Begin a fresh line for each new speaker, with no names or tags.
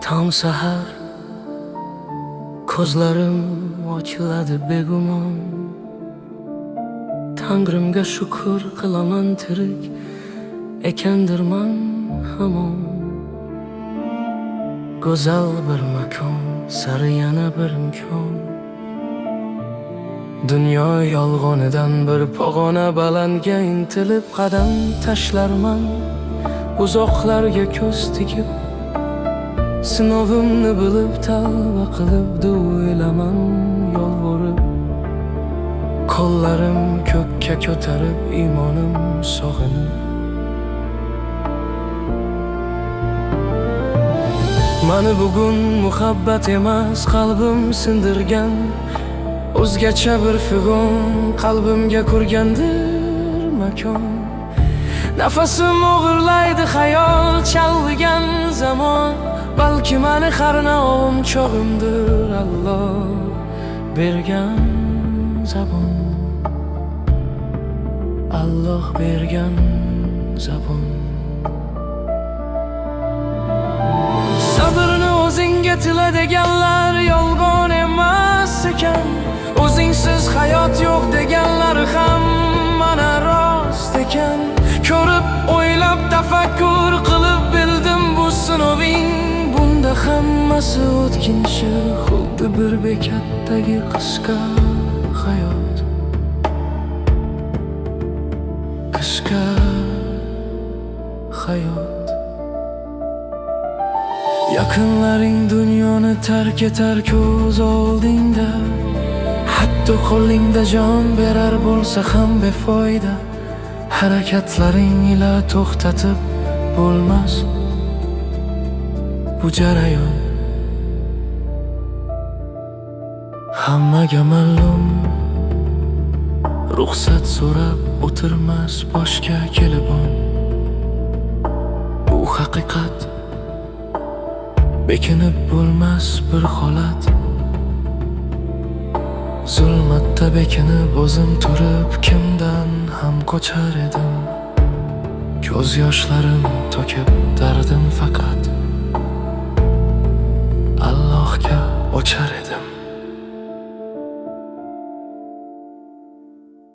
Tong sahar ko'zlarim ochiladi begumon. Tangrimga shukr qilaman, tirik ekandirman hamon. Go'zal bir makon sari yana bir imkon. Dunyo yolg'onidan bir pog'ona balandga intilib qadam tashlarman. Uzoqlarga ko'z tikib sinovimni bilib tavba qilib o'ylaman yolvorib. Qo'llarim ko'kka ko'tarib iymonim sog'inib. Mani bugun muhabbat emas qalbim sindirgan, o'zgacha bir figon qalbimga kurgandir makon. Nafasim o'g'irlaydi xayol chalg'igan zamon. Balki mani qarnog'im chog'imdir Alloh bergan zabon. Alloh bergan zabon. Sabrni o'zingga tila deganlar yolg'on emas ekan. O'zingsiz hayot yo'q deganlar ham mana rost ekan. Ko'rib, o'ylab, tafakkur qilib bildim bu sinoving. Bunda hammasi o'tkinchi, xuddi bir bekatdagi qisqa hayot. Qisqa hayot. Yaqinlaring dunyoni tark etar ko'z oldingda. Hatto qo'lingda jon berar bo'lsa ham befoyda. Harakatlaring ila to'xtatib bo'lmas bu jarayon. Hammaga ma'lum, ruxsat so'rab o'tirmas boshga kelibon. Bu haqiqat, bekinib bo'lmas bir holat. Zulmatda bekinib o'zim turib kimdan ham qochar edim. Ko'z yoshlarim to'kib dardim faqat Allohga ochar edim.